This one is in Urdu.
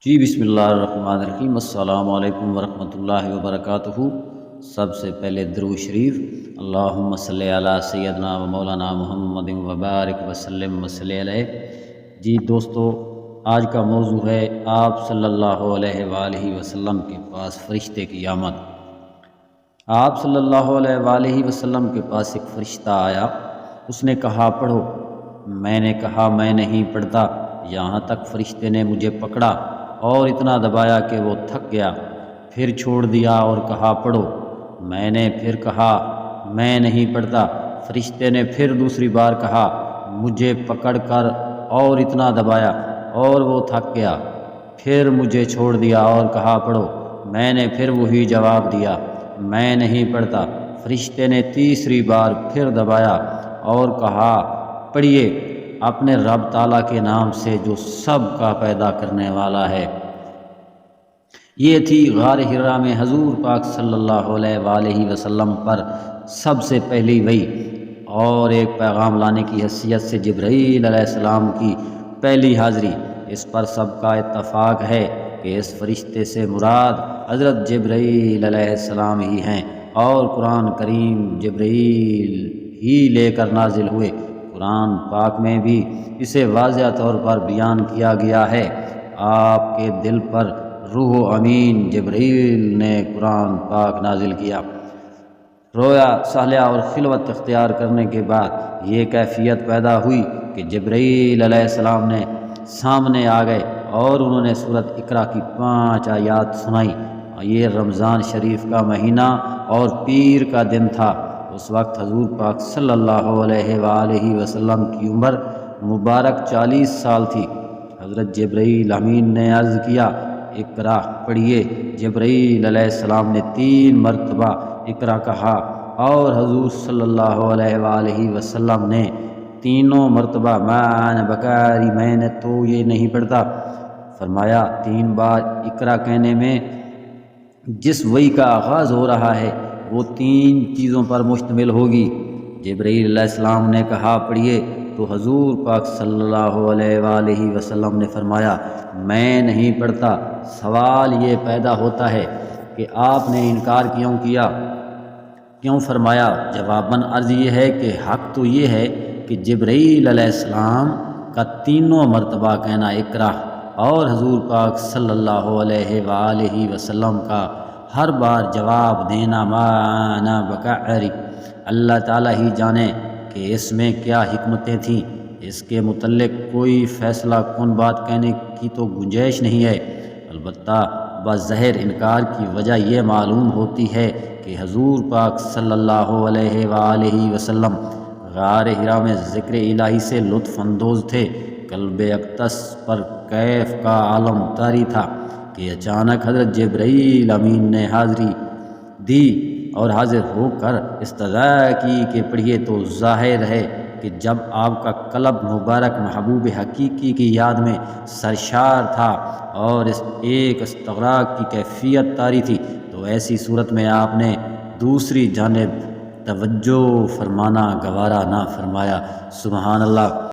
جی بسم اللہ الرحمن الرحیم، السلام علیکم ورحمۃ اللہ وبرکاتہ۔ سب سے پہلے درود شریف، اللہم صلی علی سیدنا و مولانا محمد وبارک وسلم وصلی علیہ۔ جی دوستو، آج کا موضوع ہے آپ صلی اللہ علیہ وآلہ وسلم کے پاس فرشتے کی آمد۔ آپ صلی اللہ علیہ وآلہ وسلم کے پاس ایک فرشتہ آیا، اس نے کہا پڑھو۔ میں نے کہا میں نہیں پڑھتا، یہاں تک فرشتے نے مجھے پکڑا اور اتنا دبایا کہ وہ تھک گیا، پھر چھوڑ دیا اور کہا پڑھو۔ میں نے پھر کہا میں نہیں پڑھتا، فرشتے نے پھر دوسری بار کہا، مجھے پکڑ کر اور اتنا دبایا اور وہ تھک گیا، پھر مجھے چھوڑ دیا اور کہا پڑھو۔ میں نے پھر وہی جواب دیا، میں نہیں پڑھتا، فرشتے نے تیسری بار پھر دبایا اور کہا پڑھیے اپنے رب تعالیٰ کے نام سے جو سب کا پیدا کرنے والا ہے۔ یہ تھی غار حرا میں حضور پاک صلی اللہ علیہ وآلہ وسلم پر سب سے پہلی وحی اور ایک پیغام لانے کی حیثیت سے جبرائیل علیہ السلام کی پہلی حاضری۔ اس پر سب کا اتفاق ہے کہ اس فرشتے سے مراد حضرت جبرائیل علیہ السلام ہی ہیں اور قرآن کریم جبرائیل ہی لے کر نازل ہوئے۔ قرآن پاک میں بھی اسے واضح طور پر بیان کیا گیا ہے۔ آپ کے دل پر روح امین جبرائیل نے قرآن پاک نازل کیا۔ رویا صالحہ اور خلوت اختیار کرنے کے بعد یہ کیفیت پیدا ہوئی کہ جبرائیل علیہ السلام نے سامنے آ گئے اور انہوں نے سورۃ اقرا کی 5 آیات سنائی۔ یہ رمضان شریف کا مہینہ اور پیر کا دن تھا۔ اس وقت حضور پاک صلی اللہ علیہ وآلہ وسلم کی عمر مبارک 40 سال تھی۔ حضرت جبرائیل امین نے عرض کیا اقرا پڑھیے۔ جبرائیل علیہ السلام نے 3 مرتبہ اقرا کہا اور حضور صلی اللہ علیہ وآلہ وسلم نے تینوں مرتبہ ما انا بقاری، میں نے تو یہ نہیں پڑھتا، فرمایا۔ 3 بار اقرا کہنے میں جس وحی کا آغاز ہو رہا ہے وہ 3 چیزوں پر مشتمل ہوگی۔ جبرائیل علیہ السلام نے کہا پڑھیے تو حضور پاک صلی اللہ علیہ وآلہ وسلم نے فرمایا میں نہیں پڑھتا۔ سوال یہ پیدا ہوتا ہے کہ آپ نے انکار کیوں کیا، کیوں فرمایا؟ جواباً عرض یہ ہے کہ حق تو یہ ہے کہ جبرائیل علیہ السلام کا تینوں مرتبہ کہنا اقرا اور حضور پاک صلی اللہ علیہ وآلہ وسلم کا ہر بار جواب دینا ما انا بقاری، اللہ تعالیٰ ہی جانے کہ اس میں کیا حکمتیں تھیں۔ اس کے متعلق کوئی فیصلہ کن بات کہنے کی تو گنجائش نہیں ہے، البتہ بظاہر انکار کی وجہ یہ معلوم ہوتی ہے کہ حضور پاک صلی اللہ علیہ وآلہ وسلم غار حرا میں ذکر الہی سے لطف اندوز تھے۔ قلب اقدس پر کیف کا عالم طاری تھا کہ اچانک حضرت جبرائیل امین نے حاضری دی اور حاضر ہو کر استدعا کی کہ پڑھیے، تو ظاہر ہے کہ جب آپ کا قلب مبارک محبوب حقیقی کی یاد میں سرشار تھا اور اس ایک استغراق کی کیفیت طاری تھی، تو ایسی صورت میں آپ نے دوسری جانب توجہ فرمانا گوارا نہ فرمایا۔ سبحان اللہ۔